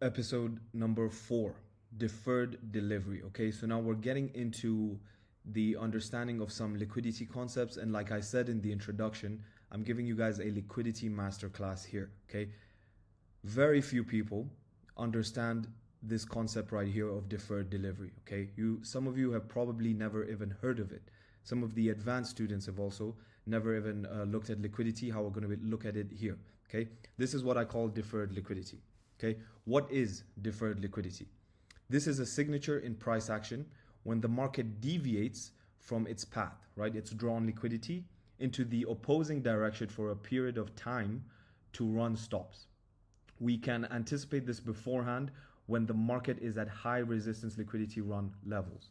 Episode number 4, deferred delivery. Okay, so now we're getting into the understanding of some liquidity concepts, and like I said in the introduction, I'm giving you guys a liquidity masterclass here. Okay, very few people understand this concept right here of deferred delivery. Okay, some of you have probably never even heard of it. Some of the advanced students have also never even looked at liquidity, how we're going to look at it here. Okay, this is what I call deferred liquidity. Okay, what is deferred liquidity? This is a signature in price action when the market deviates from its path, right? It's drawn liquidity into the opposing direction for a period of time to run stops. We can anticipate this beforehand when the market is at high resistance liquidity run levels.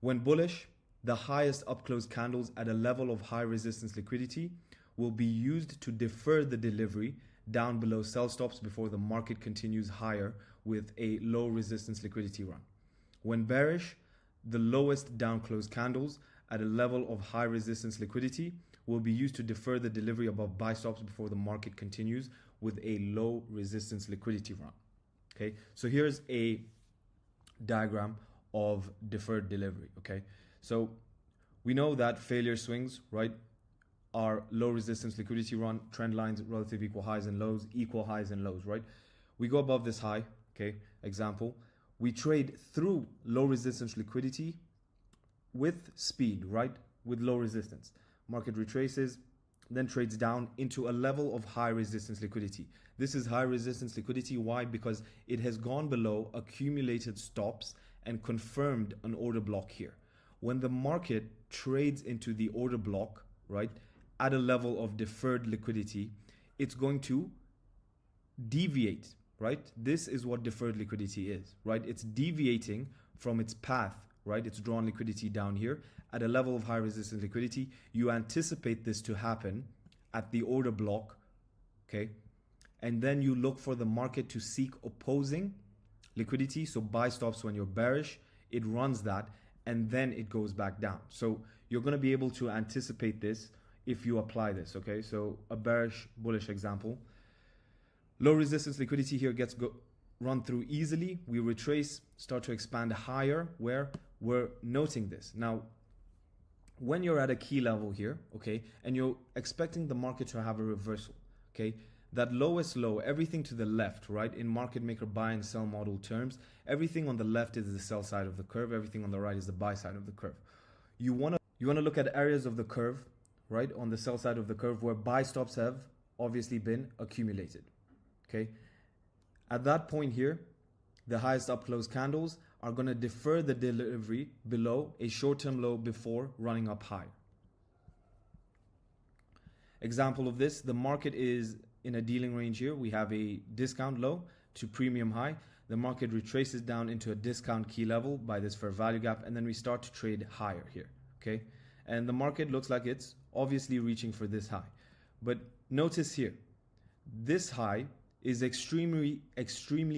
When bullish, the highest up close candles at a level of high resistance liquidity will be used to defer the delivery down below sell stops before the market continues higher with a low resistance liquidity run. When bearish, the lowest down close candles at a level of high resistance liquidity will be used to defer the delivery above buy stops before the market continues with a low resistance liquidity run. Okay, so here's a diagram of deferred delivery. Okay, so we know that failure swings, right, are low resistance liquidity run, trend lines, relative equal highs and lows, equal highs and lows, right? We go above this high, okay, example. We trade through low resistance liquidity with speed, right, with low resistance. Market retraces, then trades down into a level of high resistance liquidity. This is high resistance liquidity. Why? Because it has gone below accumulated stops and confirmed an order block here. When the market trades into the order block, right, at a level of deferred liquidity, it's going to deviate, right? This is what deferred liquidity is, right? It's deviating from its path, right? It's drawn liquidity down here at a level of high resistance liquidity. You anticipate this to happen at the order block, okay? And then you look for the market to seek opposing liquidity. So buy stops when you're bearish, it runs that, and then it goes back down. So you're going to be able to anticipate this if you apply this, okay? So a bearish, bullish example. Low resistance liquidity here gets run through easily. We retrace, start to expand higher where we're noting this. Now, when you're at a key level here, okay, and you're expecting the market to have a reversal, okay, that lowest low, everything to the left, right, in market maker buy and sell model terms, everything on the left is the sell side of the curve, everything on the right is the buy side of the curve. You want to look at areas of the curve, right, on the sell side of the curve where buy stops have obviously been accumulated. Okay, at that point here, the highest up close candles are going to defer the delivery below a short-term low before running up high. Example of this, the market is in a dealing range here. We have a discount low to premium high. The market retraces down into a discount key level by this fair value gap, and then we start to trade higher here. Okay, and the market looks like it's obviously reaching for this high. But notice here, this high is extremely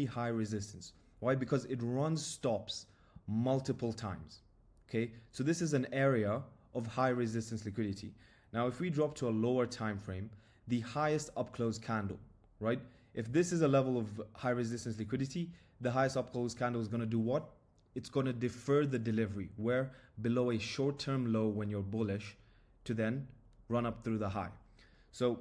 high resistance. Why? Because it runs stops multiple times. Okay, so this is an area of high resistance liquidity. Now, if we drop to a lower time frame, the highest up close candle, right? If this is a level of high resistance liquidity, the highest up close candle is going to do what? It's going to defer the delivery where below a short-term low when you're bullish to then run up through the high. So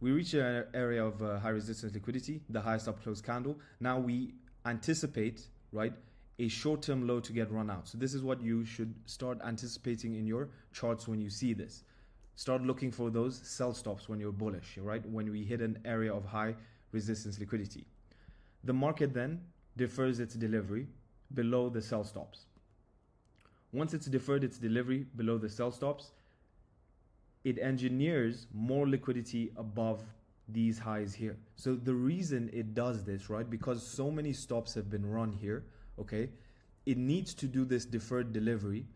we reach an area of high resistance liquidity, the highest up close candle. Now we anticipate, right, a short-term low to get run out. So this is what you should start anticipating in your charts when you see this. Start looking for those sell stops when you're bullish, right? When we hit an area of high resistance liquidity. The market then defers its delivery below the sell stops. Once it's deferred its delivery below the sell stops, it engineers more liquidity above these highs here. So the reason it does this, right, because so many stops have been run here, okay, it needs to do this deferred delivery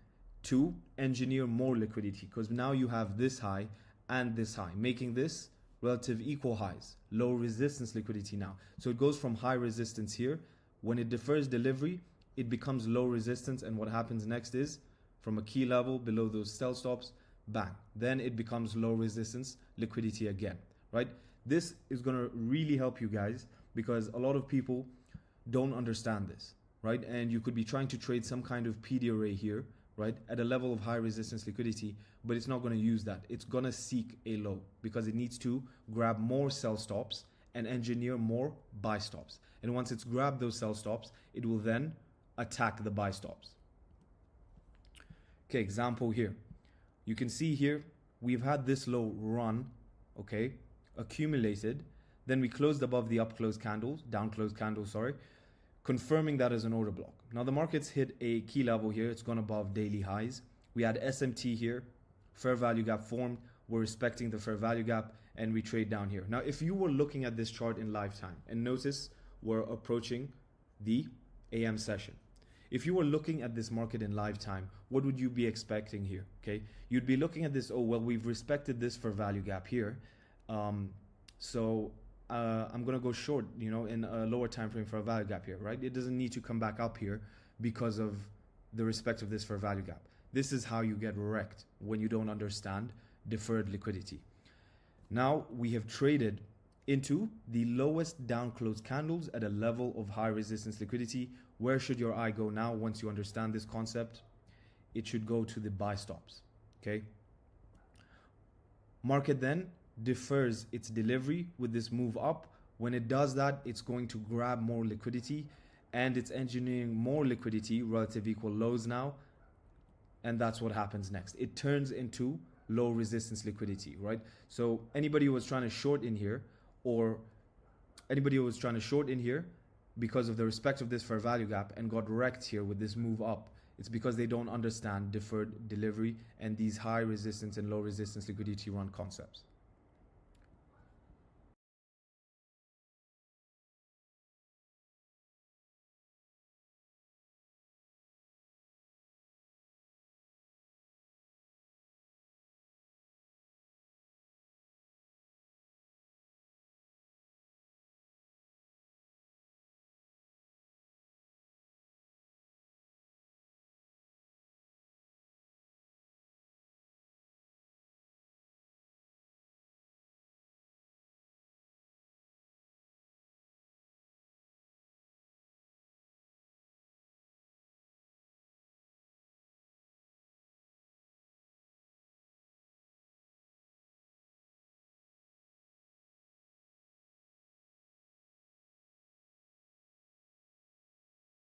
to engineer more liquidity, because now you have this high and this high, making this relative equal highs, low resistance liquidity now. So it goes from high resistance here. When it defers delivery, it becomes low resistance, and what happens next is from a key level below those sell stops, bang, then it becomes low resistance liquidity again, right? This is going to really help you guys because a lot of people don't understand this, right? And you could be trying to trade some kind of PD array here, right, at a level of high resistance liquidity, but it's not going to use that. It's going to seek a low because it needs to grab more sell stops and engineer more buy stops. And once it's grabbed those sell stops, it will then attack the buy stops. Okay, example here. You can see here, we've had this low run, okay, accumulated. Then we closed above the up close candles, down close candles, sorry, confirming that as an order block. Now the market's hit a key level here. It's gone above daily highs. We had SMT here, fair value gap formed. We're respecting the fair value gap and we trade down here. Now, if you were looking at this chart in live time, and notice we're approaching the AM session. If you were looking at this market in live time, what would you be expecting here? Okay, you'd be looking at this, oh, well, we've respected this fair value gap here. So I'm going to go short, you know, in a lower time frame for a value gap here, right? It doesn't need to come back up here because of the respect of this fair value gap. This is how you get wrecked when you don't understand deferred liquidity. Now we have traded into the lowest down close candles at a level of high resistance liquidity. Where should your eye go now once you understand this concept? It should go to the buy stops, okay? Market then defers its delivery with this move up. When it does that, it's going to grab more liquidity and it's engineering more liquidity, relative equal lows now. And that's what happens next. It turns into low resistance liquidity, right? So anybody who was trying to short in here, or anybody who was trying to short in here because of the respect of this fair value gap and got wrecked here with this move up, it's because they don't understand deferred delivery and these high resistance and low resistance liquidity run concepts.